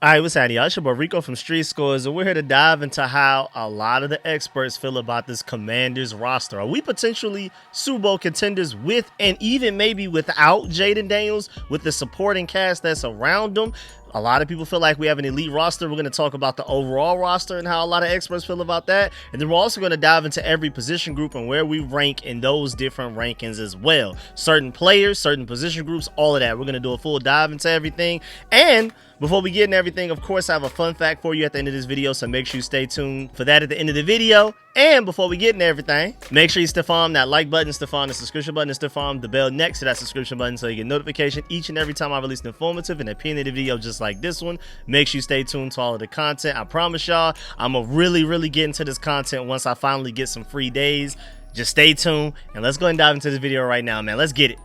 All right, what's happening, y'all? It's your boy Rico from StreetScores, and we're here to dive into how a lot of the experts feel about this Commanders roster. Are we potentially Super Bowl contenders with, and even maybe without, Jaden Daniels, with the supporting cast that's around him? A lot of people feel like we have an elite roster. We're going to talk about the overall roster and how a lot of experts feel about that. And then we're also going to dive into every position group and where we rank in those different rankings as well. Certain players, certain position groups, all of that. We're going to do a full dive into everything. And before we get into everything, of course, I have a fun fact for you at the end of this video, so make sure you stay tuned for that at the end of the video. And before we get into everything, make sure you stiff on that like button, stiff on the subscription button, and stiff on the bell next to that subscription button so you get notification each and every time I release an informative and opinionative video just like this one. Make sure you stay tuned to all of the content. I promise y'all, I'm going to really get into this content once I finally get some free days. Just stay tuned, and let's go and dive into this video right now, man. Let's get it.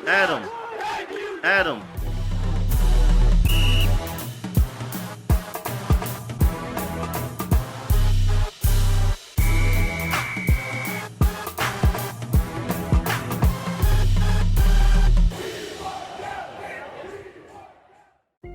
Adam.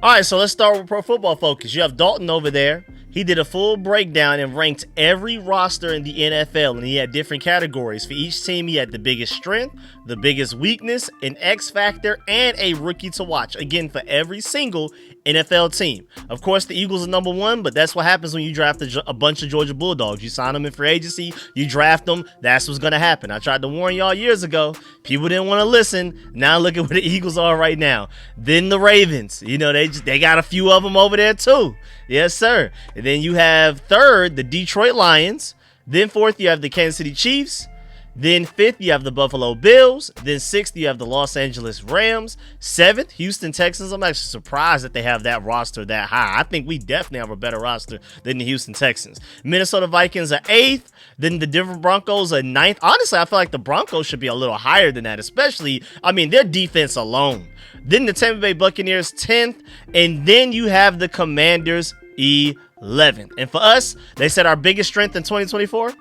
All right, so let's start with Pro Football Focus. You have Dalton over there. He did a full breakdown and ranked every roster in the NFL, and he had different categories. For each team, he had the biggest strength, the biggest weakness, an X factor, and a rookie to watch. Again, for every single NFL team. Of course, the Eagles are number one, but that's what happens when you draft a bunch of Georgia Bulldogs. You sign them in free agency, you draft them, that's what's going to happen. I tried to warn y'all years ago. People didn't want to listen. Now look at where the Eagles are right now. Then the Ravens. You know, they got a few of them over there too. Yes, sir. And then you have third, the Detroit Lions. Then fourth, you have the Kansas City Chiefs. Then fifth, you have the Buffalo Bills. Then sixth, you have the Los Angeles Rams. Seventh, Houston Texans. I'm actually surprised that they have that roster that high. I think we definitely have a better roster than the Houston Texans. Minnesota Vikings are eighth. Then the Denver Broncos are ninth. Honestly, I feel like the Broncos should be a little higher than that, especially, I mean, their defense alone. Then the Tampa Bay Buccaneers 10th. And then you have the Commanders 11th. And for us, they said our biggest strength in 2024,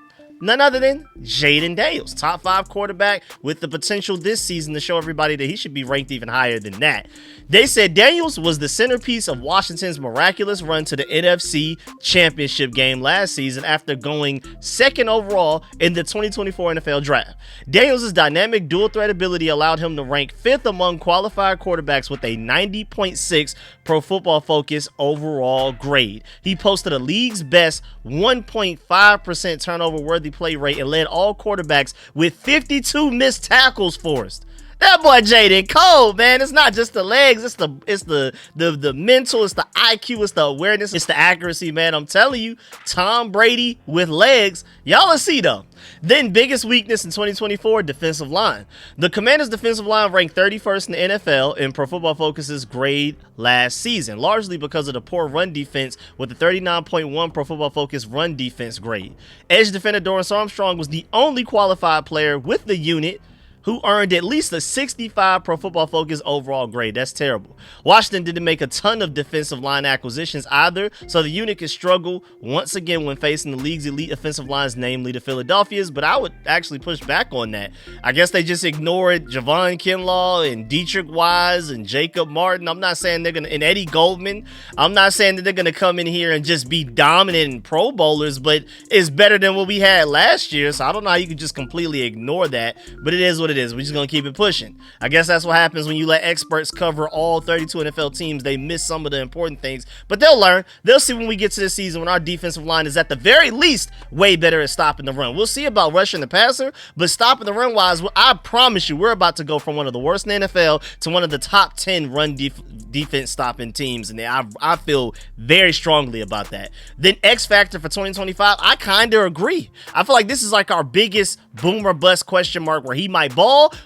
none other than Jaden Daniels, top 5 quarterback with the potential this season to show everybody that he should be ranked even higher than that. They said Daniels was the centerpiece of Washington's miraculous run to the NFC Championship game last season after going second overall in the 2024 NFL Draft. Daniels' dynamic dual threat ability allowed him to rank 5th among qualified quarterbacks with a 90.6 Pro Football Focus overall grade. He posted a league's best 1.5% turnover worthy play rate and led all quarterbacks with 52 missed tackles forced. That boy Jaden cold, man. It's not just the legs, it's the mental, it's the IQ, it's the awareness, it's the accuracy, man. I'm telling you, Tom Brady with legs. Y'all will see though. Then biggest weakness in 2024, defensive line. The Commanders' defensive line ranked 31st in the NFL in Pro Football Focus's grade last season, largely because of the poor run defense with the 39.1 Pro Football Focus run defense grade. Edge defender Dorrance Armstrong was the only qualified player with the unit who earned at least a 65 Pro Football Focus overall grade. That's terrible. Washington didn't make a ton of defensive line acquisitions either, so the unit could struggle once again when facing the league's elite offensive lines, namely the Philadelphia's, but I would actually push back on that. I guess they just ignored Javon Kinlaw and Dietrich Wise and Jacob Martin. I'm not saying they're going to, and Eddie Goldman. I'm not saying that they're going to come in here and just be dominant Pro Bowlers, but it's better than what we had last year, so I don't know how you could just completely ignore that, but it is what it is. We're just going to keep it pushing. I guess that's what happens when you let experts cover all 32 NFL teams. They miss some of the important things, but they'll learn. They'll see when we get to this season when our defensive line is at the very least way better at stopping the run. We'll see about rushing the passer, but stopping the run wise, I promise you, we're about to go from one of the worst in the NFL to one of the top 10 run defense stopping teams, and I feel very strongly about that. Then X Factor for 2025, I kind of agree. I feel like this is like our biggest boom or bust question mark where he might ball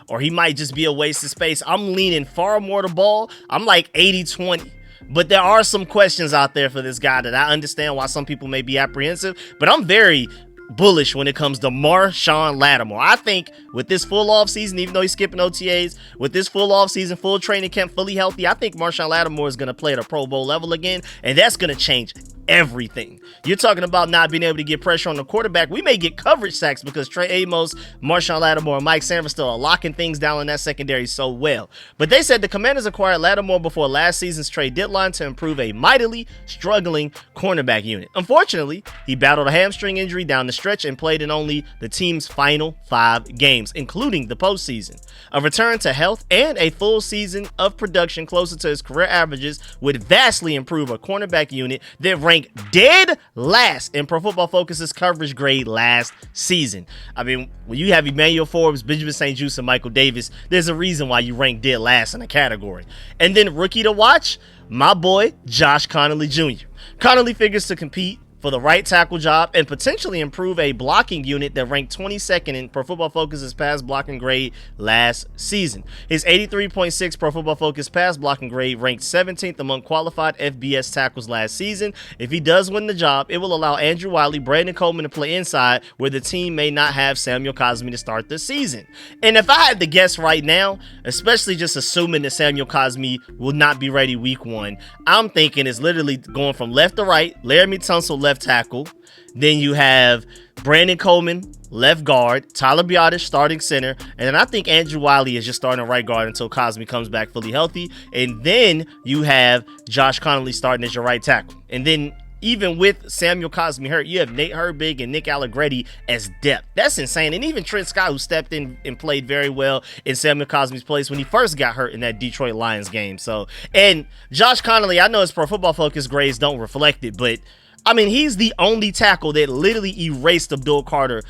or he might just be a waste of space. I'm leaning far more to ball. I'm like 80-20. But there are some questions out there for this guy that I understand why some people may be apprehensive, but I'm very bullish when it comes to Marshon Lattimore. I think with this full off season, even though he's skipping OTAs, with this full off season, full training camp, fully healthy, I think Marshon Lattimore is going to play at a Pro Bowl level again, and that's going to change everything. You're talking about not being able to get pressure on the quarterback. We may get coverage sacks because Trey Amos, Marshawn Lattimore, and Mike Sanford still are locking things down in that secondary so well. But they said the Commanders acquired Lattimore before last season's trade deadline to improve a mightily struggling cornerback unit. Unfortunately, he battled a hamstring injury down the stretch and played in only the team's final 5 games, including the postseason. A return to health and a full season of production closer to his career averages would vastly improve a cornerback unit that ranked dead last in Pro Football Focus's coverage grade last season. I mean, when you have Emmanuel Forbes, Benjamin St-Juste, and Michael Davis, there's a reason why you rank dead last in a category. And then rookie to watch, my boy, Josh Connolly Jr. Connolly figures to compete for the right tackle job and potentially improve a blocking unit that ranked 22nd in Pro Football Focus's pass blocking grade last season. His 83.6 Pro Football Focus pass blocking grade ranked 17th among qualified FBS tackles last season. If he does win the job, it will allow Andrew Wiley, Brandon Coleman to play inside where the team may not have Samuel Cosmi to start the season. And if I had to guess right now, especially just assuming that Samuel Cosmi will not be ready week 1, I'm thinking it's literally going from left to right. Laramie Tunsil left tackle. Then you have Brandon Coleman, left guard, Tyler Biotish starting center, and then I think Andrew Wiley is just starting right guard until Cosmi comes back fully healthy. And then you have Josh Connolly starting as your right tackle. And then even with Samuel Cosmi hurt, you have Nate Herbig and Nick Allegretti as depth. That's insane. And even Trent Scott, who stepped in and played very well in Samuel Cosmi's place when he first got hurt in that Detroit Lions game. So, and Josh Connolly, I know his Pro Football Focus grades don't reflect it, but I mean, he's the only tackle that literally erased Abdul Carter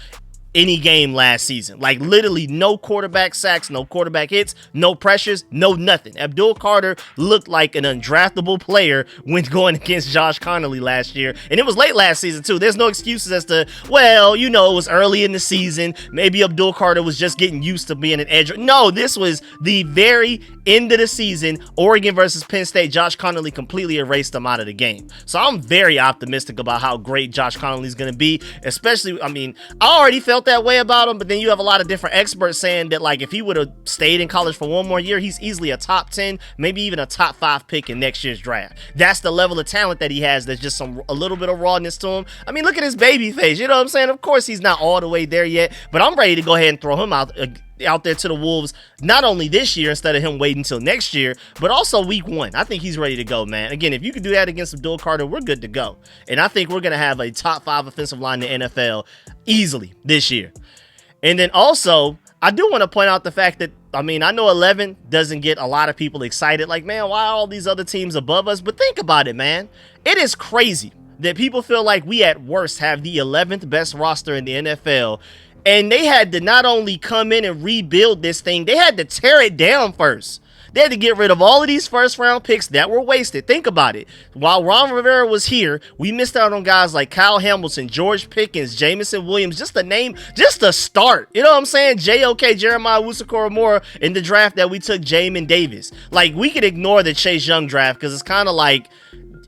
any game last season. Like, literally no quarterback sacks, no quarterback hits, no pressures, no nothing. Abdul Carter looked like an undraftable player when going against Josh Connolly last year. And it was late last season, too. There's no excuses as to, well, you know, it was early in the season. Maybe Abdul Carter was just getting used to being an edge. No, this was the very end of the season. Oregon versus Penn State. Josh Connolly completely erased him out of the game. So I'm very optimistic about how great Josh Connolly is going to be. Especially, I mean, I already felt that way about him, but then you have a lot of different experts saying that, like, if he would have stayed in college for one more year, he's easily a top 10, maybe even a top 5 pick in next year's draft. That's the level of talent that he has. There's just a little bit of rawness to him. I mean, look at his baby face. You know what I'm saying? Of course, he's not all the way there yet, but I'm ready to go ahead and throw him out there to the Wolves, not only this year instead of him waiting until next year, but also week 1. I think he's ready to go, man. Again, if you could do that against Abdul Carter, we're good to go. And I think we're going to have a top 5 offensive line in the NFL easily this year. And then also, I do want to point out the fact that, I mean, I know 11 doesn't get a lot of people excited. Like, man, why are all these other teams above us? But think about it, man. It is crazy that people feel like we at worst have the 11th best roster in the NFL. And they had to not only come in and rebuild this thing, they had to tear it down first. They had to get rid of all of these first-round picks that were wasted. Think about it. While Ron Rivera was here, we missed out on guys like Kyle Hamilton, George Pickens, Jamison Williams, just a name, just a start. You know what I'm saying? J.O.K. Jeremiah Wusu-Koramoah in the draft that we took Jamin Davis. Like, we could ignore the Chase Young draft because it's kind of like,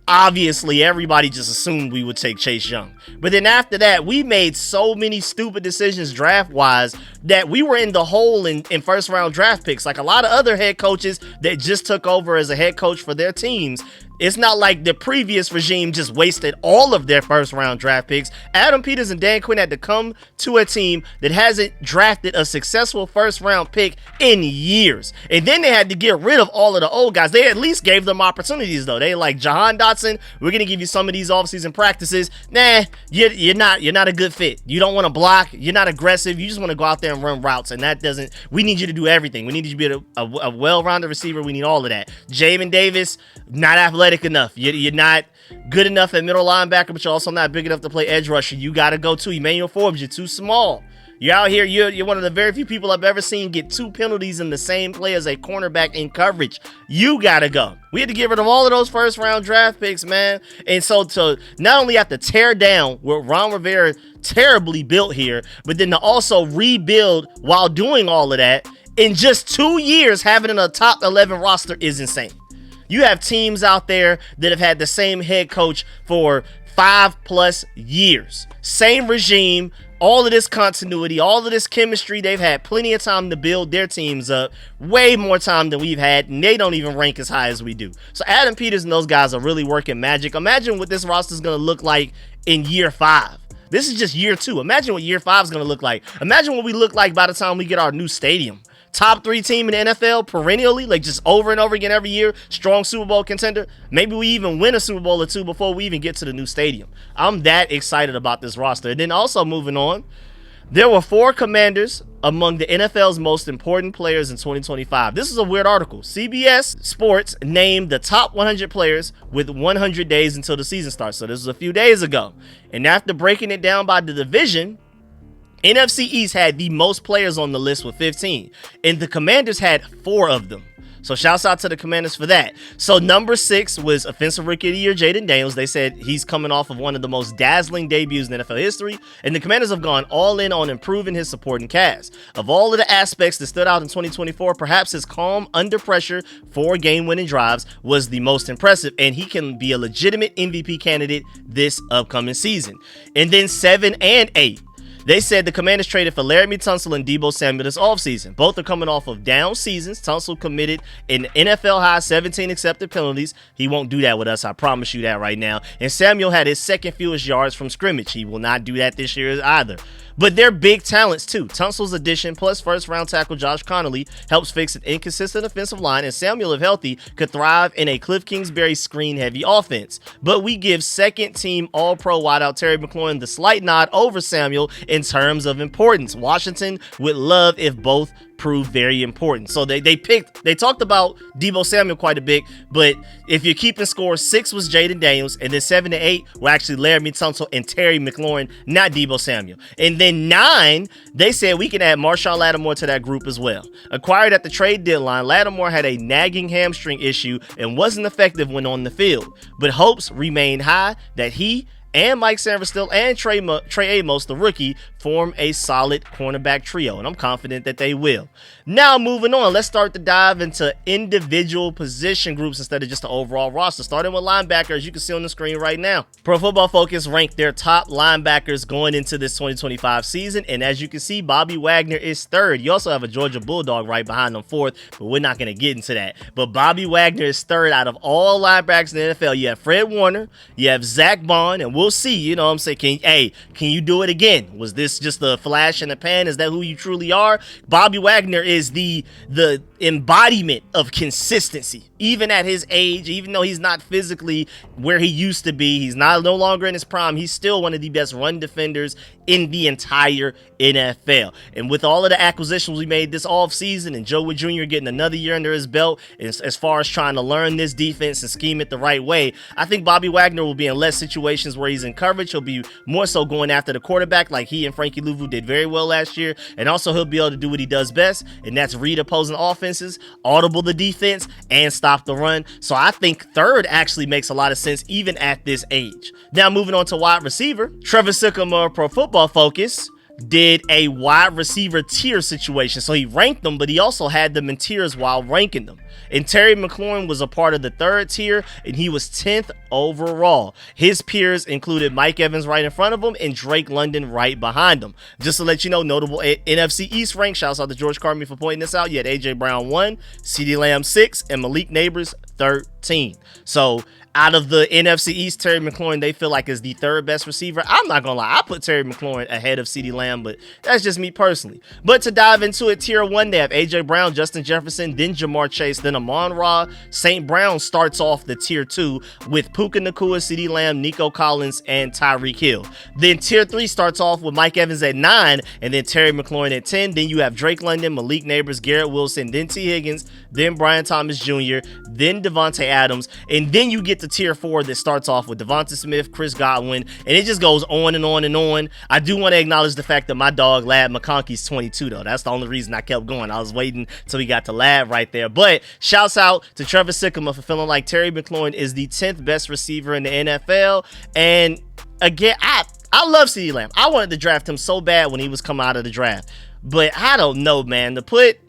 obviously, everybody just assumed we would take Chase Young. But then after that, we made so many stupid decisions draft-wise that we were in the hole in first-round draft picks. Like a lot of other head coaches that just took over as a head coach for their teams. It's not like the previous regime just wasted all of their first-round draft picks. Adam Peters and Dan Quinn had to come to a team that hasn't drafted a successful first-round pick in years. And then they had to get rid of all of the old guys. They at least gave them opportunities, though. They like, Jahan Dotson, we're going to give you some of these offseason practices. Nah, you're not a good fit. You don't want to block. You're not aggressive. You just want to go out there and run routes, and that doesn't – we need you to do everything. We need you to be a well-rounded receiver. We need all of that. Jamin Davis, not athletic enough. You're not good enough at middle linebacker, but you're also not big enough to play edge rusher. You got to go to Emmanuel Forbes. You're too small. You're out here. You're one of the very few people I've ever seen get 2 penalties in the same play as a cornerback in coverage. You got to go. We had to get rid of all of those first round draft picks, man. And so to not only have to tear down what Ron Rivera terribly built here, but then to also rebuild while doing all of that in just 2 years, having a top 11 roster is insane. You have teams out there that have had the same head coach for 5+ years. Same regime, all of this continuity, all of this chemistry. They've had plenty of time to build their teams up, way more time than we've had, and they don't even rank as high as we do. So Adam Peters and those guys are really working magic. Imagine what this roster is going to look like in year 5. This is just year 2. Imagine what year 5 is going to look like. Imagine what we look like by the time we get our new stadium. Top 3 team in the NFL perennially, like just over and over again every year, strong Super Bowl contender. Maybe we even win a Super Bowl or 2 before we even get to the new stadium. I'm that excited about this roster. And then also moving on, there were 4 commanders among the NFL's most important players in 2025. This is a weird article. CBS Sports named the top 100 players with 100 days until the season starts. So this was a few days ago. And after breaking it down by the division, NFC East had the most players on the list with 15, and the Commanders had 4 of them. So shouts out to the Commanders for that. So number 6 was Offensive Rookie of the Year, Jaden Daniels. They said he's coming off of one of the most dazzling debuts in NFL history, and the Commanders have gone all in on improving his supporting cast. Of all of the aspects that stood out in 2024, perhaps his calm under pressure for game-winning drives was the most impressive, and he can be a legitimate MVP candidate this upcoming season. And then 7 and 8. They said the Commanders traded for Laramie Tunsil and Deebo Samuel this offseason. Both are coming off of down seasons. Tunsil committed an NFL-high 17 accepted penalties. He won't do that with us, I promise you that right now. And Samuel had his second fewest yards from scrimmage. He will not do that this year either. But they're big talents too. Tunsil's addition plus first-round tackle Josh Connolly helps fix an inconsistent offensive line, and Samuel, if healthy, could thrive in a Cliff Kingsbury screen-heavy offense. But we give second-team All-Pro wideout Terry McLaurin the slight nod over Samuel in terms of importance. Washington would love if both proved very important. So they talked about Deebo Samuel quite a bit, but if you're keeping score, 6 was Jaden Daniels, and then 7 to 8 were actually Laramie Tunsil and Terry McLaurin, not Deebo Samuel. And then 9, they said we can add Marshawn Lattimore to that group as well. Acquired at the trade deadline, Lattimore had a nagging hamstring issue and wasn't effective when on the field, but hopes remain high that he and Mike Sanderstill and Trey Amos, the rookie, form a solid cornerback trio, and I'm confident that they will. Now, moving on, let's start to dive into individual position groups instead of just the overall roster. Starting with linebackers, you can see on the screen right now. Pro Football Focus ranked their top linebackers going into this 2025 season, and as you can see, Bobby Wagner is 3rd. You also have a Georgia Bulldog right behind them 4th, but we're not going to get into that. But Bobby Wagner is 3rd out of all linebackers in the NFL. You have Fred Warner, you have Zach Bond, and we'll see, you know what I'm saying? Can you do it again? Was this just a flash in the pan? Is that who you truly are? Bobby Wagner is the embodiment of consistency. Even at his age, even though he's not physically where he used to be, he's no longer in his prime, he's still one of the best run defenders in the entire NFL. And with all of the acquisitions we made this offseason, and Joe Wood Jr. getting another year under his belt as far as trying to learn this defense and scheme it the right way, I think Bobby Wagner will be in less situations where he's in coverage. He'll be more so going after the quarterback like he and Frankie Louvu did very well last year. And also he'll be able to do what he does best, and that's read opposing offenses, audible the defense, and stop the run. So I think 3rd actually makes a lot of sense even at this age. Now moving on to wide receiver, Trevor Sycamore, Pro Football Focus, did a wide receiver tier situation. So he ranked them, but he also had them in tiers while ranking them. And Terry McLaurin was a part of the 3rd tier, and he was 10th overall. His peers included Mike Evans right in front of him and Drake London right behind him. Just to let you know, notable NFC East rank, shouts out to George Carmi for pointing this out. You had AJ Brown 1, CeeDee Lamb 6, and Malik Neighbors 13. So out of the NFC East, Terry McLaurin, they feel like is the 3rd best receiver. I'm not going to lie. I put Terry McLaurin ahead of CeeDee Lamb, but that's just me personally. But to dive into it, tier 1, they have A.J. Brown, Justin Jefferson, then Jamar Chase, then Amon-Ra. St. Brown starts off the tier 2 with Puka Nacua, CeeDee Lamb, Nico Collins, and Tyreek Hill. Then tier 3 starts off with Mike Evans at 9, and then Terry McLaurin at 10. Then you have Drake London, Malik Neighbors, Garrett Wilson, then T. Higgins, then Brian Thomas Jr., then Devontae Adams, and then you get to tier 4 that starts off with Devonta Smith, Chris Godwin, and it just goes on and on and on. I do want to acknowledge the fact that my dog Lad McConkey's 22 though. That's the only reason I kept going. I was waiting till we got to Lad right there. But shouts out to Trevor Sycamore for feeling like Terry McLaurin is the 10th best receiver in the NFL. And again, I love CeeDee Lamb. I wanted to draft him so bad when he was coming out of the draft. But I don't know, man. To put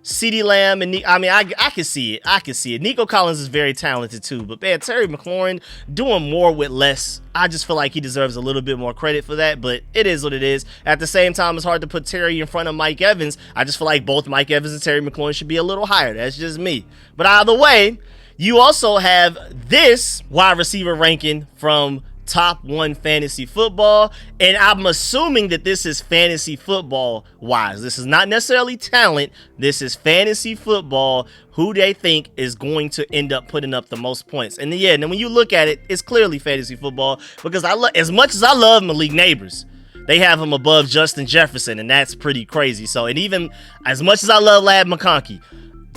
CeeDee Lamb and I can see it. I can see it. Nico Collins is very talented too, but man, Terry McLaurin doing more with less. I just feel like he deserves a little bit more credit for that, but it is what it is. At the same time, it's hard to put Terry in front of Mike Evans. I just feel like both Mike Evans and Terry McLaurin should be a little higher. That's just me. But either way, you also have this wide receiver ranking from Top 1 Fantasy Football, and I'm assuming that this is fantasy football wise. This is not necessarily talent. This is fantasy football, who they think is going to end up putting up the most points. And yeah, and then when you look at it, it's clearly fantasy football, because as much as I love Malik Neighbors, they have him above Justin Jefferson, and that's pretty crazy. So, and even as much as I love Lad McConkey,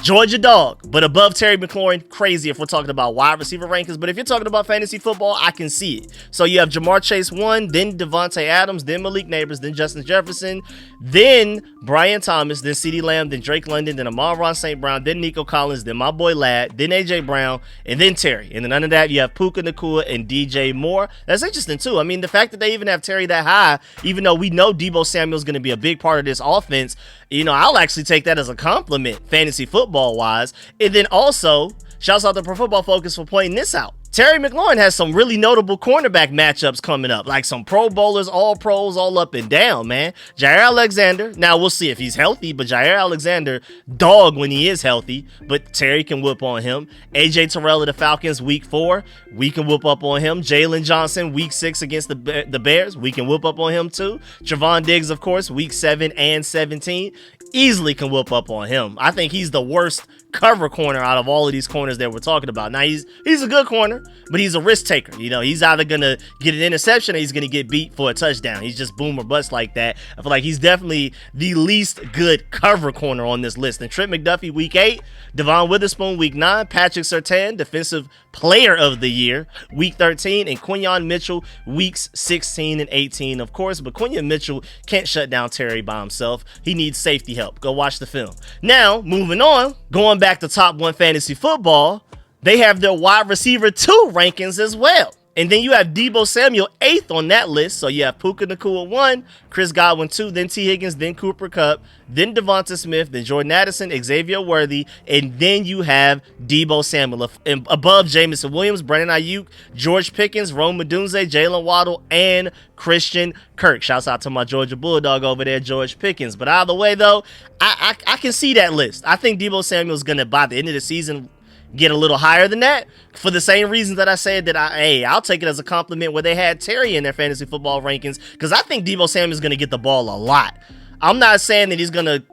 Georgia dog, but above Terry McLaurin, crazy if we're talking about wide receiver rankings. But if you're talking about fantasy football, I can see it. So you have Jamar Chase 1, then Devontae Adams, then Malik Neighbors, then Justin Jefferson, then Brian Thomas, then CeeDee Lamb, then Drake London, then Amon-Ra St. Brown, then Nico Collins, then my boy Lad, then A.J. Brown, and then Terry. And then under that, you have Puka Nacua and DJ Moore. That's interesting too. I mean, the fact that they even have Terry that high, even though we know Deebo Samuel's going to be a big part of this offense, you know, I'll actually take that as a compliment, fantasy football wise. And then also, shouts out to Pro Football Focus for pointing this out. Terry McLaurin has some really notable cornerback matchups coming up, like some Pro Bowlers, all pros, all up and down, man. Jair Alexander, now we'll see if he's healthy, but Jair Alexander, dog when he is healthy, but Terry can whoop on him. AJ Terrell of the Falcons, week 4, we can whoop up on him. Jalen Johnson, week 6 against the Bears, we can whoop up on him too. Trevon Diggs, of course, week 7 and 17, easily can whoop up on him. I think he's the worst cover corner out of all of these corners that we're talking about. Now, he's a good corner, but he's a risk taker. You know, he's either going to get an interception or he's going to get beat for a touchdown. He's just boom or bust like that. I feel like he's definitely the least good cover corner on this list. And Trent McDuffie, week 8, Devon Witherspoon, week 9, Patrick Surtain, defensive player of the year, week 13, and Quinyon Mitchell, weeks 16 and 18, of course. But Quinyon Mitchell can't shut down Terry by himself. He needs safety help. Go watch the film. Now, moving on, going back to Top 1 Fantasy Football, they have their wide receiver 2 rankings as well. And then you have Deebo Samuel 8th on that list. So you have Puka Nacua 1, Chris Godwin 2, then T. Higgins, then Cooper Kupp, then Devonta Smith, then Jordan Addison, Xavier Worthy, and then you have Deebo Samuel above Jamison Williams, Brandon Ayuk, George Pickens, Rome Odunze, Jalen Waddle, and Christian Kirk. Shouts out to my Georgia Bulldog over there, George Pickens. But either way, though, I can see that list. I think Deebo Samuel's going to, by the end of the season, get a little higher than that for the same reasons that I said that I'll take it as a compliment where they had Terry in their fantasy football rankings, because I think Deebo Samuel's going to get the ball a lot. I'm not saying that he's going to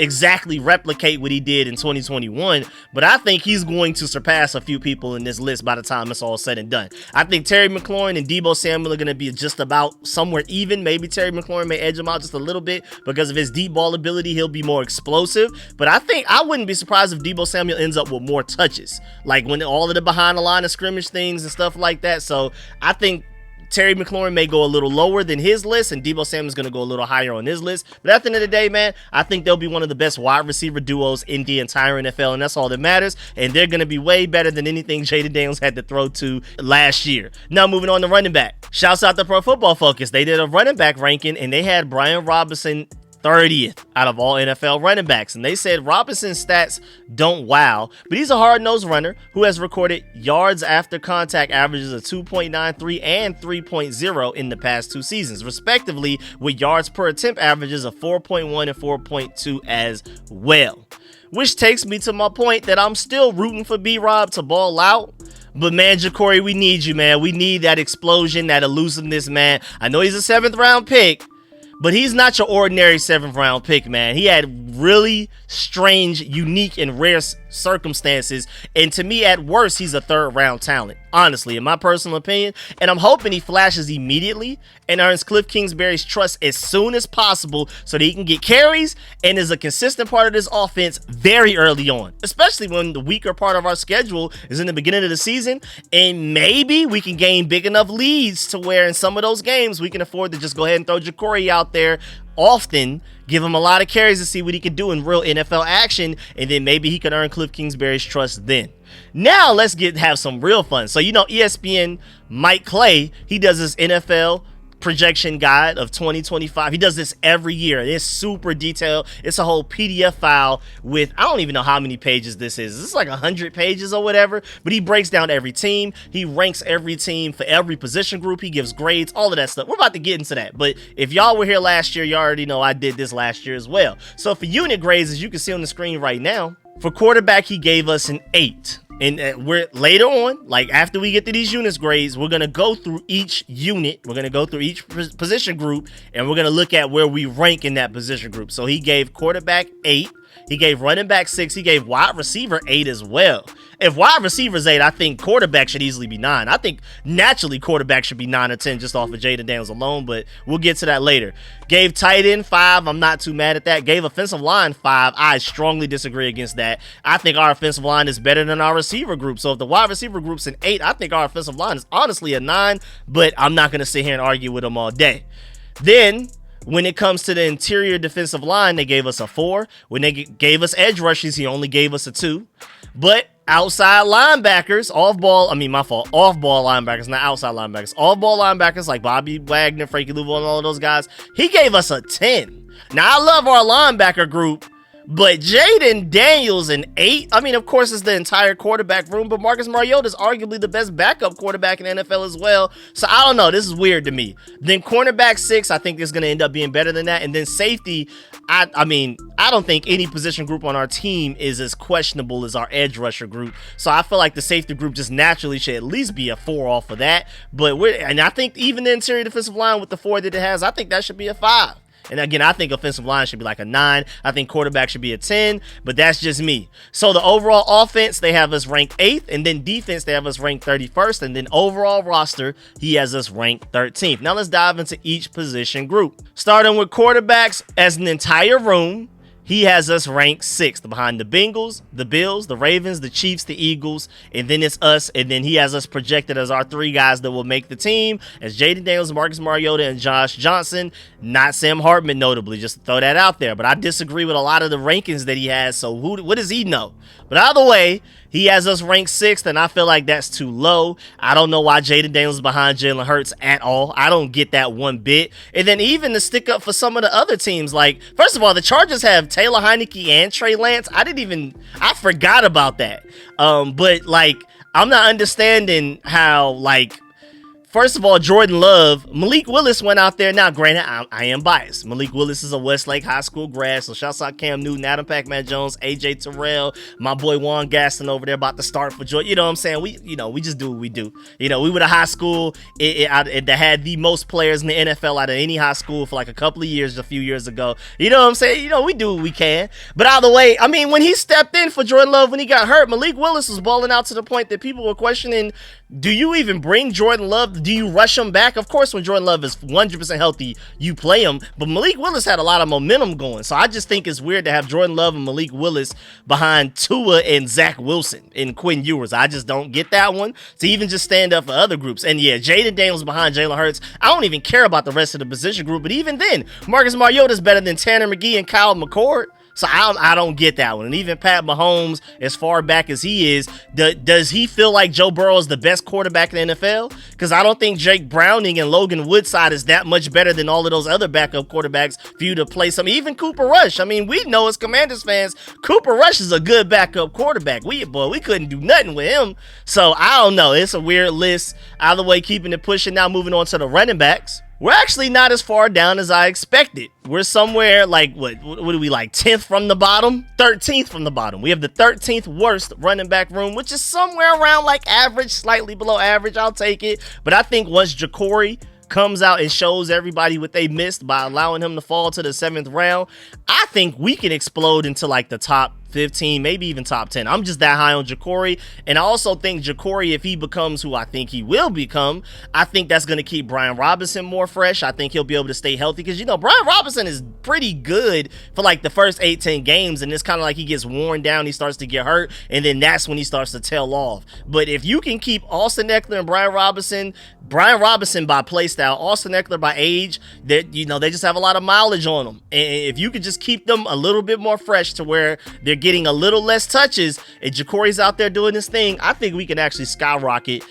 exactly replicate what he did in 2021, but I think he's going to surpass a few people in this list by the time it's all said and done. I think Terry McLaurin and Deebo Samuel are going to be just about somewhere even. Maybe Terry McLaurin may edge him out just a little bit because of his deep ball ability. He'll be more explosive, but I think I wouldn't be surprised if Deebo Samuel ends up with more touches, like when all of the behind the line of scrimmage things and stuff like that. So I think Terry McLaurin may go a little lower than his list, and Deebo Samuel's going to go a little higher on his list. But at the end of the day, man, I think they'll be one of the best wide receiver duos in the entire NFL, and that's all that matters. And they're going to be way better than anything Jaden Daniels had to throw to last year. Now, moving on to running back. Shouts out to Pro Football Focus. They did a running back ranking, and they had Brian Robinson 30th out of all NFL running backs. And they said Robinson's stats don't wow, but he's a hard-nosed runner who has recorded yards after contact averages of 2.93 and 3.0 in the past 2 seasons, respectively, with yards per attempt averages of 4.1 and 4.2 as well. Which takes me to my point that I'm still rooting for B-Rob to ball out. But man, Jacory, we need you, man. We need that explosion, that elusiveness, man. I know he's a 7th round pick, but he's not your ordinary 7th round pick, man. He had really strange, unique, and rare circumstances. And to me, at worst, he's a 3rd round talent, honestly, in my personal opinion. And I'm hoping he flashes immediately and earns Cliff Kingsbury's trust as soon as possible so that he can get carries and is a consistent part of this offense very early on, especially when the weaker part of our schedule is in the beginning of the season. And maybe we can gain big enough leads to where in some of those games we can afford to just go ahead and throw Jacory out there often, give him a lot of carries to see what he can do in real NFL action, and then maybe he can earn Cliff Kingsbury's trust then. Now let's have some real fun. So, you know, ESPN Mike Clay, he does his NFL projection guide of 2025. He does this every year. It's super detailed. It's a whole PDF file with, I don't even know how many pages this is. This is like 100 pages or whatever, but he breaks down every team. He ranks every team for every position group. He gives grades, all of that stuff. We're about to get into that, but if y'all were here last year, you already know I did this last year as well. So for unit grades, as you can see on the screen right now, for quarterback, he gave us an 8. And we're later on, like after we get to these units grades, we're going to go through each unit. We're going to go through each position group, and we're going to look at where we rank in that position group. So he gave quarterback 8. He gave running back 6. He gave wide receiver 8 as well. If wide receiver's 8, I think quarterback should easily be 9. I think naturally quarterback should be 9 or 10 just off of Jaden Daniels alone, but we'll get to that later. Gave tight end 5. I'm not too mad at that. Gave offensive line 5. I strongly disagree against that. I think our offensive line is better than our receiver group. So if the wide receiver group's an 8, I think our offensive line is honestly a 9, but I'm not going to sit here and argue with them all day. Then, when it comes to the interior defensive line, they gave us a 4. When they gave us edge rushes, he only gave us a 2. But outside linebackers, off-ball linebackers, not outside linebackers, off-ball linebackers like Bobby Wagner, Frankie Louisville, and all of those guys, he gave us a 10. Now, I love our linebacker group, but Jaden Daniels an 8. I mean, of course, it's the entire quarterback room, but Marcus Mariota is arguably the best backup quarterback in the NFL as well. So I don't know. This is weird to me. Then cornerback 6, I think is going to end up being better than that. And then safety, I mean, I don't think any position group on our team is as questionable as our edge rusher group. So I feel like the safety group just naturally should at least be a 4 off of that. And I think even the interior defensive line with the 4 that it has, I think that should be a 5. And again, I think offensive line should be like a 9. I think quarterback should be a 10, but that's just me. So the overall offense, they have us ranked 8th, and then defense, they have us ranked 31st, and then overall roster, he has us ranked 13th. Now let's dive into each position group. Starting with quarterbacks as an entire room, he has us ranked 6th behind the Bengals, the Bills, the Ravens, the Chiefs, the Eagles, and then it's us, and then he has us projected as our 3 guys that will make the team, as Jaden Daniels, Marcus Mariota, and Josh Johnson, not Sam Hartman notably, just to throw that out there. But I disagree with a lot of the rankings that he has, so what does he know? But either way, he has us ranked 6th, and I feel like that's too low. I don't know why Jaden Daniels is behind Jalen Hurts at all. I don't get that one bit. And then even to stick up for some of the other teams, like, first of all, the Chargers have Taylor Heineke and Trey Lance. I forgot about that. But, like, I'm not understanding how, like, first of all, Jordan Love, Malik Willis went out there. Now, granted, I am biased. Malik Willis is a Westlake High School grad, so shouts out Cam Newton, Adam Pac-Man Jones, AJ Terrell, my boy Juan Gaston over there about to start for Georgia. You know what I'm saying? We just do what we do. You know, we were the high school that had the most players in the NFL out of any high school for like a couple of years, a few years ago. You know what I'm saying? You know, we do what we can. But either way, I mean, when he stepped in for Jordan Love when he got hurt, Malik Willis was balling out to the point that people were questioning, do you even bring Jordan Love? Do you rush him back? Of course, when Jordan Love is 100% healthy, you play him. But Malik Willis had a lot of momentum going. So I just think it's weird to have Jordan Love and Malik Willis behind Tua and Zach Wilson and Quinn Ewers. I just don't get that one. To even just stand up for other groups. And yeah, Jaden Daniels behind Jalen Hurts. I don't even care about the rest of the position group. But even then, Marcus Mariota is better than Tanner McGee and Kyle McCord. So I don't get that one. And even Pat Mahomes, as far back as he is, does he feel like Joe Burrow is the best quarterback in the NFL? Because I don't think Jake Browning and Logan Woodside is that much better than all of those other backup quarterbacks for you to play some. Even Cooper Rush. I mean, we know as Commanders fans, Cooper Rush is a good backup quarterback. We couldn't do nothing with him. So I don't know. It's a weird list. Either way, keeping it pushing. Now moving on to the running backs. We're actually not as far down as I expected. We're somewhere like, what are we, like 10th from the bottom? 13th from the bottom. We have the 13th worst running back room, which is somewhere around like average, slightly below average. I'll take it. But I think once Ja'Cory comes out and shows everybody what they missed by allowing him to fall to the 7th round, I think we can explode into like the top 15, maybe even top 10. I'm just that high on Ja'Cory. And I also think Ja'Cory, if he becomes who I think he will become, I think that's going to keep Brian Robinson more fresh. I think he'll be able to stay healthy because, you know, Brian Robinson is pretty good for like the first 8-10 games. And it's kind of like he gets worn down. He starts to get hurt. And then that's when he starts to tail off. But if you can keep Austin Eckler and Brian Robinson by play style, Austin Eckler by age, that, you know, they just have a lot of mileage on them. And if you could just keep them a little bit more fresh to where they're getting a little less touches and Ja'Cory's out there doing this thing, I think we can actually skyrocket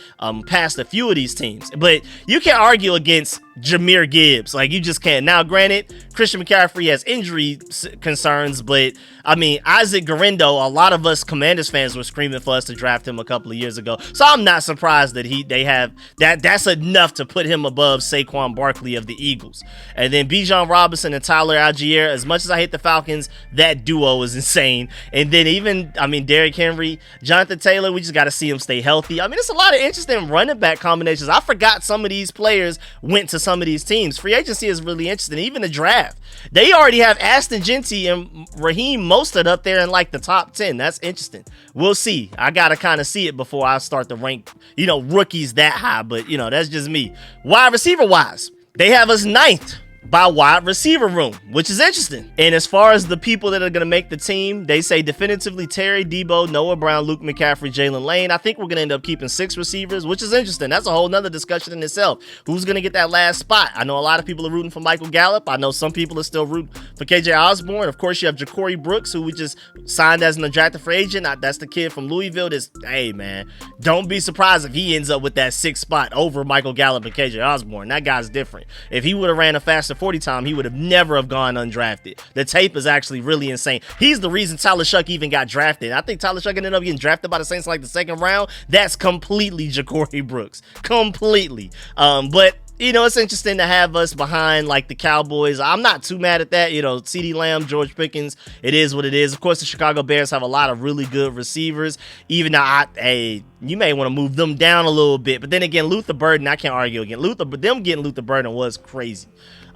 past a few of these teams. But you can't argue against Jahmyr Gibbs. Like, you just can't. Now, granted, Christian McCaffrey has injury concerns, but I mean, Isaac Guerendo, a lot of us Commanders fans were screaming for us to draft him a couple of years ago. So I'm not surprised that they have that. That's enough to put him above Saquon Barkley of the Eagles. And then Bijan Robinson and Tyler Algier, as much as I hate the Falcons, that duo is insane. And then even, I mean, Derrick Henry, Jonathan Taylor, we just got to see him stay healthy. I mean, it's a lot of interesting running back combinations. I forgot some of these players went to some of these teams. Free agency is really interesting. Even the draft, they already have Aston Genty and Raheem Mostert up there in like the top 10. That's interesting. We'll see. I gotta kind of see it before I start to rank, rookies that high. But that's just me. Wide receiver wise, they have us 9th by wide receiver room, which is interesting. And as far as the people that are going to make the team, they say definitively Terry, Debo, Noah Brown, Luke McCaffrey, Jalen Lane. I think we're going to end up keeping 6 receivers, which is interesting. That's a whole nother discussion in itself. Who's going to get that last spot? I know a lot of people are rooting for Michael Gallup. I know some people are still rooting for KJ Osborne. Of course, you have Ja'Cory Brooks, who we just signed as an undrafted free agent. That's the kid from Louisville. Hey, man, don't be surprised if he ends up with that 6th spot over Michael Gallup and KJ Osborne. That guy's different. If he would have ran a faster 40 time, he would have never have gone undrafted. The tape is actually really insane. He's the reason Tyler Shuck even got drafted. I think Tyler Shuck ended up getting drafted by the Saints in like the 2nd round. That's completely Ja'Cory Brooks. Completely. But it's interesting to have us behind like the Cowboys. I'm not too mad at that. CeeDee Lamb, George Pickens, it is what it is. Of course, the Chicago Bears have a lot of really good receivers. Even though you may want to move them down a little bit. But then again, Luther Burden, I can't argue again. Them getting Luther Burden was crazy.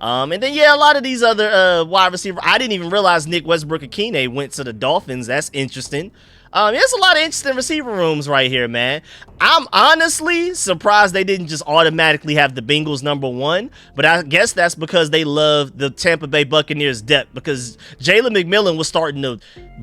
And then, a lot of these other wide receivers. I didn't even realize Nick Westbrook-Akine went to the Dolphins. That's interesting. There's a lot of interesting receiver rooms right here, man. I'm honestly surprised they didn't just automatically have the Bengals number 1, but I guess that's because they love the Tampa Bay Buccaneers depth, because Jalen McMillan was starting to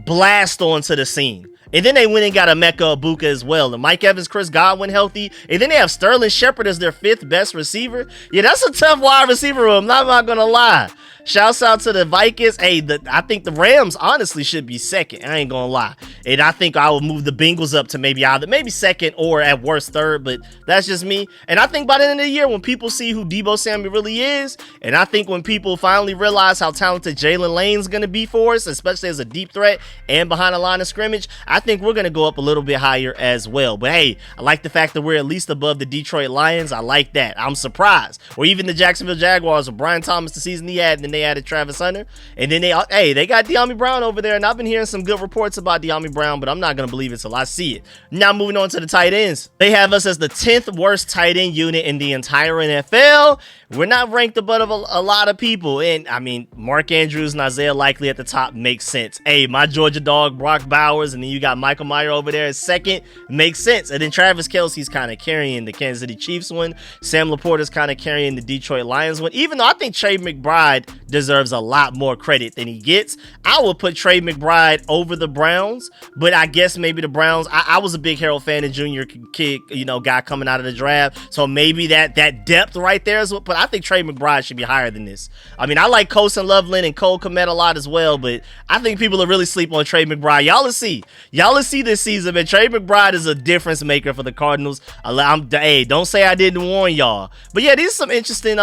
blast onto the scene. And then they went and got Emeka Egbuka as well. And Mike Evans, Chris Godwin healthy. And then they have Sterling Shepard as their 5th best receiver. Yeah, that's a tough wide receiver room. I'm not going to lie. Shouts out to the Vikings. Hey, I think the Rams honestly should be 2nd. I ain't going to lie. And I think I would move the Bengals up to maybe 2nd or at worst 3rd. But that's just me. And I think by the end of the year, when people see who Deebo Samuel really is, and I think when people finally realize how talented Jalen Lane's going to be for us, especially as a deep threat and behind the line of scrimmage, I think we're going to go up a little bit higher as well. But hey, I like the fact that we're at least above the Detroit Lions. I like that. I'm surprised. Or even the Jacksonville Jaguars with Brian Thomas the season he had, and then they added Travis Hunter. And then they got De'Ami Brown over there, and I've been hearing some good reports about De'Ami Brown, but I'm not going to believe it till I see it. Now moving on to the tight ends. They have us as the 10th worst tight end unit in the entire NFL. We're not ranked above a lot of people. And I mean, Mark Andrews and Isaiah Likely at the top makes sense. Hey, my Georgia dog, Brock Bowers, and then you got Michael Mayer over there at 2nd. Makes sense. And then Travis Kelce's kind of carrying the Kansas City Chiefs one. Sam Laporta's kind of carrying the Detroit Lions one. Even though I think Trey McBride deserves a lot more credit than he gets, I would put Trey McBride over the Browns. But I guess maybe the Browns, I was a big Harold Fannin Jr. kid, guy coming out of the draft. So maybe that depth right there is what, but I think Trey McBride should be higher than this. I mean, I like Colson Loveland and Cole Kmet a lot as well, but I think people are really sleep on Trey McBride. Y'all will see this season, man. Trey McBride is a difference maker for the Cardinals. Hey, don't say I didn't warn y'all. But yeah, these are some interesting,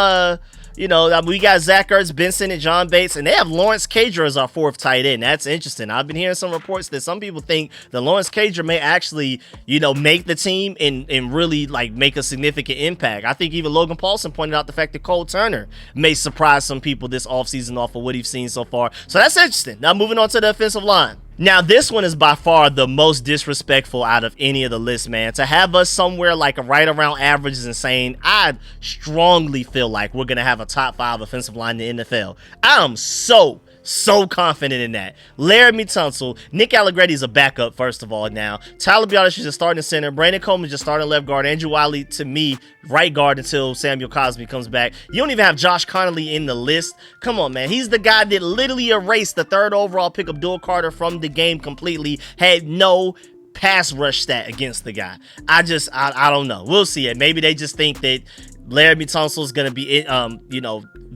we got Zach Ertz, Benson, and John Bates, and they have Lawrence Cager as our 4th tight end. That's interesting. I've been hearing some reports that some people think that Lawrence Cager may actually, make the team and really like make a significant impact. I think even Logan Paulson pointed out the fact that Cole Turner may surprise some people this offseason off of what he's seen so far. So that's interesting. Now moving on to the offensive line. Now, this one is by far the most disrespectful out of any of the lists, man. To have us somewhere like right around average is insane. I strongly feel like we're going to have a top 5 offensive line in the NFL. I am so confident in that. Laramie Tunsil, Nick Allegretti is a backup, first of all, now. Tyler Biadasz is a starting center. Brandon Coleman is just starting left guard. Andrew Wiley, to me, right guard until Samuel Cosmi comes back. You don't even have Josh Connolly in the list. Come on, man. He's the guy that literally erased the 3rd overall pick of Dual Carter from the game completely. Had no pass rush stat against the guy. I don't know. We'll see it. Maybe they just think that Laramie Tunsil is going to be,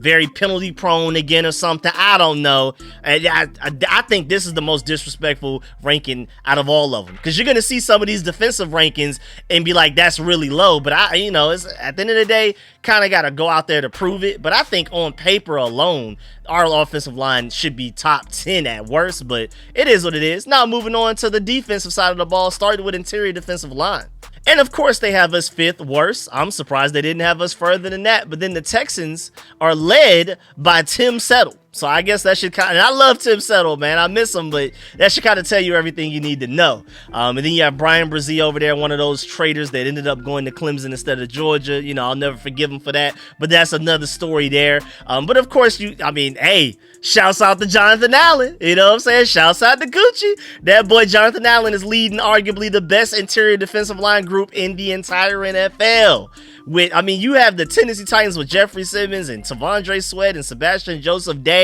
very penalty prone again or something. I don't know. I think this is the most disrespectful ranking out of all of them, because you're gonna see some of these defensive rankings and be like, that's really low. But it's at the end of the day, kind of got to go out there to prove it. But I think on paper alone, our offensive line should be top 10 at worst, but it is what it is. Now moving on to the defensive side of the ball, started with interior defensive line. And of course, they have us 5th worst. I'm surprised they didn't have us further than that. But then the Texans are led by Tim Settle. So I guess that should kind of, and I love Tim Settle, man. I miss him, but that should kind of tell you everything you need to know. And then you have Brian Brzee over there, one of those traitors that ended up going to Clemson instead of Georgia. I'll never forgive him for that, but that's another story there. But of course, hey, shouts out to Jonathan Allen. You know what I'm saying? Shouts out to Gucci. That boy Jonathan Allen is leading arguably the best interior defensive line group in the entire NFL. You have the Tennessee Titans with Jeffrey Simmons and Tavondre Sweat and Sebastian Joseph Day.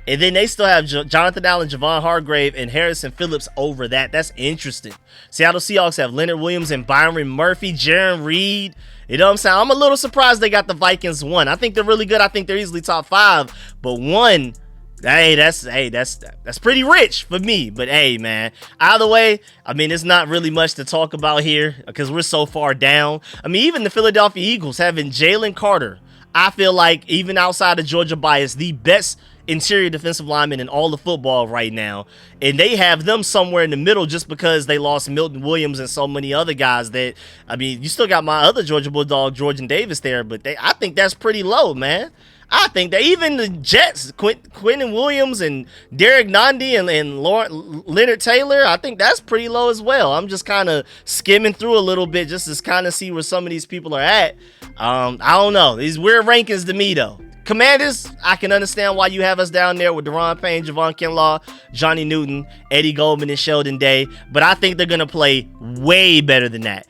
And then they still have Jonathan Allen, Javon Hargrave, and Harrison Phillips over that. That's interesting. Seattle Seahawks have Leonard Williams and Byron Murphy, Jaron Reed. You know what I'm saying? I'm a little surprised they got the Vikings 1. I think they're really good. I think they're easily top 5. But 1, that's pretty rich for me. But hey, man, either way, it's not really much to talk about here because we're so far down. Even the Philadelphia Eagles having Jalen Carter, I feel like, even outside of Georgia bias, the best interior defensive lineman in all of football right now, and they have them somewhere in the middle just because they lost Milton Williams and so many other guys that, you still got my other Georgia Bulldog, Jordan Davis there, but I think that's pretty low, man. I think that even the Jets, Quentin Williams and Derek Nandi and Leonard Taylor, I think that's pretty low as well. I'm just kind of skimming through a little bit just to kind of see where some of these people are at. I don't know. These weird rankings to me, though. Commanders, I can understand why you have us down there with Deron Payne, Javon Kinlaw, Johnny Newton, Eddie Goldman, and Sheldon Day, but I think they're going to play way better than that.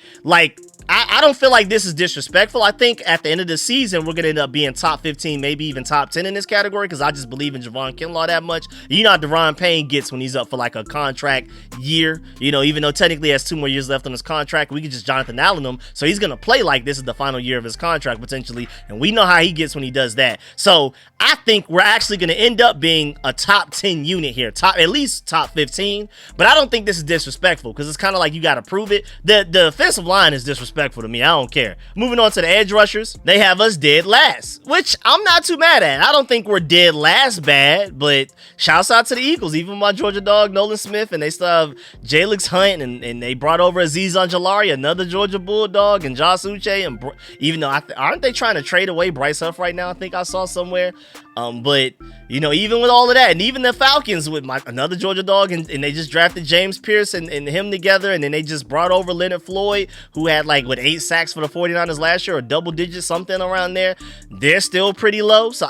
I don't feel like this is disrespectful. I think at the end of the season, we're going to end up being top 15, maybe even top 10 in this category because I just believe in Javon Kinlaw that much. You know how Deron Payne gets when he's up for a contract year. Even though technically he has 2 more years left on his contract, we could just Jonathan Allen him. So he's going to play like this is the final year of his contract potentially, and we know how he gets when he does that. So I think we're actually going to end up being a top 10 unit here, at least top 15. But I don't think this is disrespectful because it's kind of like you got to prove it. The offensive line is disrespectful to me. I don't care. Moving on to the edge rushers, they have us dead last, which I'm not too mad at. I don't think we're dead last bad, but shouts out to the Eagles, even my Georgia dog Nolan Smith, and they still have Jalix Hunt, and they brought over Azeez Ojulari, another Georgia Bulldog, and Josh Uche, and even though aren't they trying to trade away Bryce Huff right now? I think I saw somewhere. But even with all of that, and even the Falcons with another Georgia dog, and they just drafted James Pierce and him together, and then they just brought over Leonard Floyd, who had 8 sacks for the 49ers last year, or double digits, something around there. They're still pretty low. So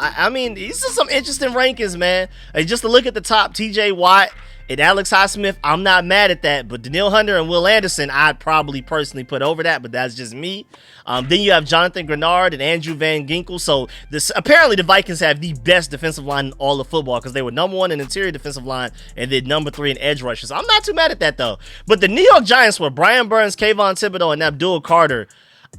these are some interesting rankings, man. Just to look at the top, TJ Watt and Alex Highsmith, I'm not mad at that, but Daniil Hunter and Will Anderson, I'd probably personally put over that, but that's just me. Then you have Jonathan Grenard and Andrew Van Ginkel. So apparently the Vikings have the best defensive line in all of football because they were number 1 in interior defensive line and then number 3 in edge rushers. I'm not too mad at that, though. But the New York Giants were Brian Burns, Kayvon Thibodeau, and Abdul Carter.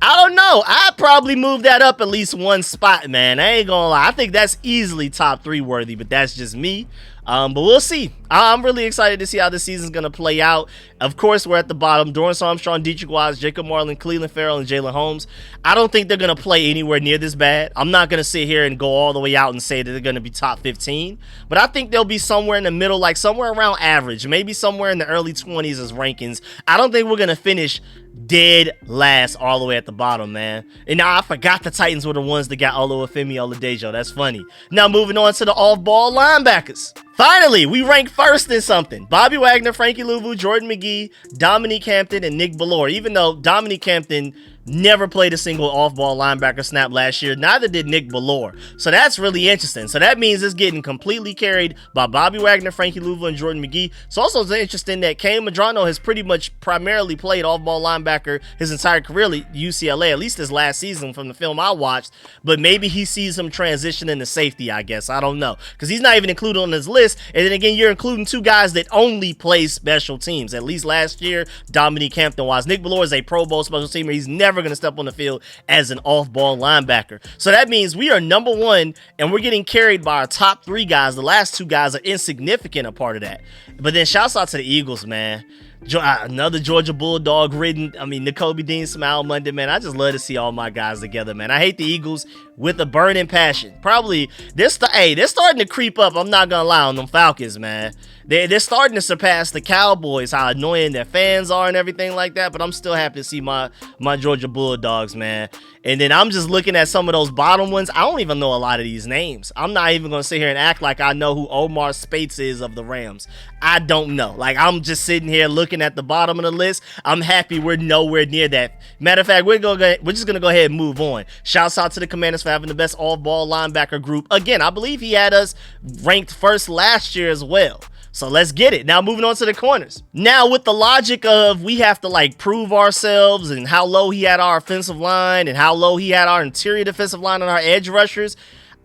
I don't know. I'd probably move that up at least 1 spot, man. I ain't gonna lie. I think that's easily top 3 worthy, but that's just me. But we'll see. I'm really excited to see how this season's going to play out. Of course, we're at the bottom. Dorrance Armstrong, Dietrich Wise, Jacob Marlin, Cleveland Farrell, and Jalen Holmes. I don't think they're going to play anywhere near this bad. I'm not going to sit here and go all the way out and say that they're going to be top 15. But I think they'll be somewhere in the middle, somewhere around average. Maybe somewhere in the early 20s as rankings. I don't think we're going to finish dead last all the way at the bottom, man. And now I forgot the Titans were the ones that got Oluwafemi Oladejo. That's funny. Now moving on to the off-ball linebackers. Finally, we rank first in something. Bobby Wagner, Frankie Louvu, Jordan McGee, Dominique Hampton, and Nick Bellore. Even though Dominique Hampton never played a single off-ball linebacker snap last year, neither did Nick Bellore. So that's really interesting. So that means it's getting completely carried by Bobby Wagner, Frankie Louvu, and Jordan McGee. So also it's interesting that Kane Madrano has pretty much primarily played off-ball linebacker his entire career at UCLA, at least his last season from the film I watched. But maybe he sees him transition into safety, I guess. I don't know. Because he's not even included on his list. And then again, you're including 2 guys that only play special teams. At least last year, Dominique Hampton was. Nick Bellore is a Pro Bowl special teamer. He's never never going to step on the field as an off-ball linebacker. So that means we are number one, and we're getting carried by our top 3 guys. The last 2 guys are insignificant a part of that. But then shouts out to the Eagles, man. Another Georgia Bulldog ridden. I mean, Nakobe Dean Smile Monday, man. I just love to see all my guys together, man. I hate the Eagles with a burning passion. Probably, they're starting to creep up. I'm not gonna lie on them Falcons, man. They're starting to surpass the Cowboys, how annoying their fans are and everything like that. But I'm still happy to see my Georgia Bulldogs, man. And then I'm just looking at some of those bottom ones. I don't even know a lot of these names. I'm not even going to sit here and act like I know who Omar Speights is of the Rams. I don't know. Like, I'm just sitting here looking at the bottom of the list. I'm happy we're nowhere near that. Matter of fact, we're just going to go ahead and move on. Shouts out to the Commanders for having the best off-ball linebacker group. Again, I believe he had us ranked first last year as well. So let's get it. Now moving on to the corners. Now with the logic of we have to like prove ourselves and how low he had our offensive line and how low he had our interior defensive line and our edge rushers,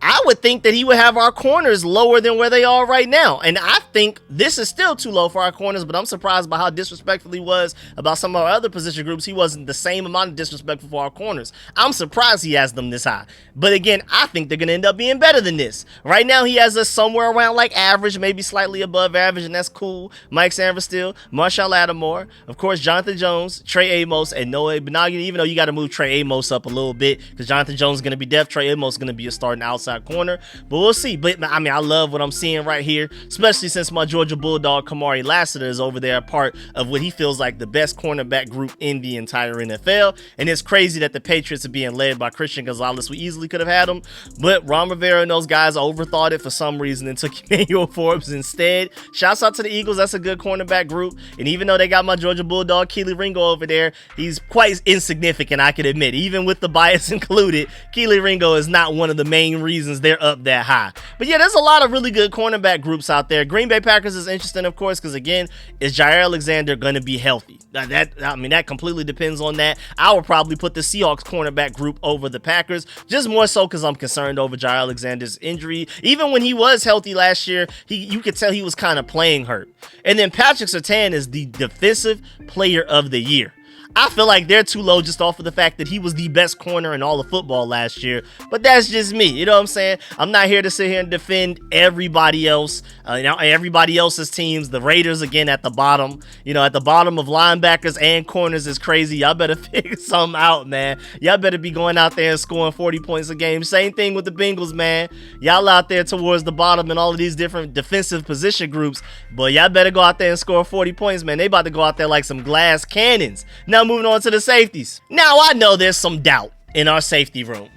I would think that he would have our corners lower than where they are right now. And I think this is still too low for our corners, but I'm surprised by how disrespectful he was about some of our other position groups. He wasn't the same amount of disrespectful for our corners. I'm surprised he has them this high. But again, I think they're going to end up being better than this. Right now, he has us somewhere around like average, maybe slightly above average, and that's cool. Mike Sanverstill, Marshall Lattimore, of course, Jonathan Jones, Trey Amos, and Noah Benaghi, even though you got to move Trey Amos up a little bit because Jonathan Jones is going to be depth. Trey Amos is going to be a starting outside corner, but we'll see. But I mean, I love what I'm seeing right here, especially since my Georgia Bulldog Kamari Lassiter is over there, part of what he feels like the best cornerback group in the entire NFL. And it's crazy that the Patriots are being led by Christian Gonzalez. We easily could have had him, but Ron Rivera and those guys overthought it for some reason and took Emmanuel Forbes instead. Shouts out to the Eagles. That's a good cornerback group. And even though they got my Georgia Bulldog Keely Ringo over there, he's quite insignificant, I can admit. Even with the bias included, Keely Ringo is not one of the main reasons they're up that high. But yeah, there's a lot of really good cornerback groups out there. Green Bay Packers is interesting, of course, because again, is Jair Alexander going to be healthy? That completely depends on that. I would probably put the Seahawks cornerback group over the Packers, just more so because I'm concerned over Jair Alexander's injury. Even when he was healthy last year, you could tell he was kind of playing hurt. And then Patrick Surtain is the defensive player of the year. I feel like they're too low just off of the fact that he was the best corner in all of football last year. But that's just me. You know what I'm saying? I'm not here to sit here and defend everybody else. Everybody else's teams. The Raiders, again, at the bottom. At the bottom of linebackers and corners is crazy. Y'all better figure something out, man. Y'all better be going out there and scoring 40 points a game. Same thing with the Bengals, man. Y'all out there towards the bottom in all of these different defensive position groups. But y'all better go out there and score 40 points, man. They about to go out there like some glass cannons. Now moving on to the safeties. Now I know there's some doubt in our safety room,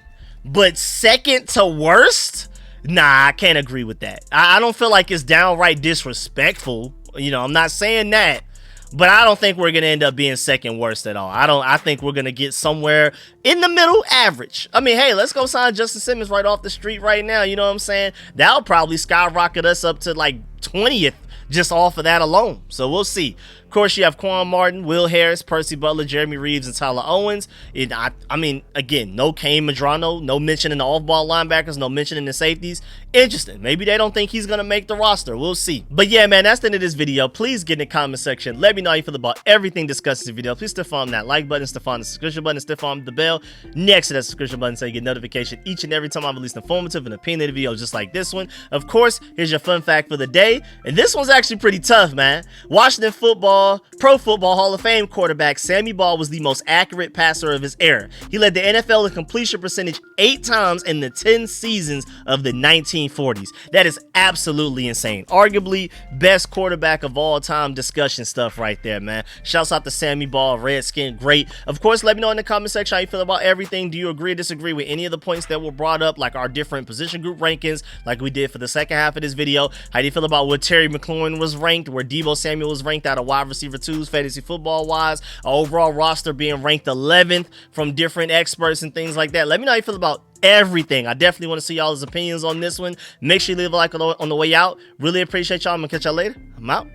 but second to worst? Nah, I can't agree with that. I don't feel like it's downright disrespectful. I'm not saying that, but I don't think we're going to end up being second worst at all. I think we're going to get somewhere in the middle average. I mean, hey, let's go sign Justin Simmons right off the street right now. You know what I'm saying? That'll probably skyrocket us up to like 20th just off of that alone. So we'll see. Of course, you have Quan Martin, Will Harris, Percy Butler, Jeremy Reeves, and Tyler Owens. I mean, again, no Kane Madrano, no mention in the off-ball linebackers, no mention in the safeties. Interesting. Maybe they don't think he's going to make the roster. We'll see. But yeah, man, that's the end of this video. Please get in the comment section. Let me know how you feel about everything discussed in this video. Please stiff arm that like button, stiff arm the subscription button, stiff arm the bell next to that subscription button so you get notification each and every time I release an informative and opinionated video just like this one. Of course, here's your fun fact for the day. And this one's actually pretty tough, man. Washington Pro Football Hall of Fame quarterback Sammy Baugh was the most accurate passer of his era. He led the NFL in completion percentage 8 times in the 10 seasons of the 1940s. That is absolutely insane. Arguably best quarterback of all time discussion stuff right there, man. Shouts out to Sammy Baugh, Redskin, great. Of course, let me know in the comment section how you feel about everything. Do you agree or disagree with any of the points that were brought up, like our different position group rankings, like we did for the second half of this video? How do you feel about where Terry McLaurin was ranked, where Deebo Samuel was ranked out of wide receiver 2s, fantasy football wise, our overall roster being ranked 11th from different experts and things like that? Let me know how you feel about everything. I definitely want to see y'all's opinions on this one. Make sure you leave a like on the way out. Really appreciate y'all. I'm gonna catch y'all later. I'm out.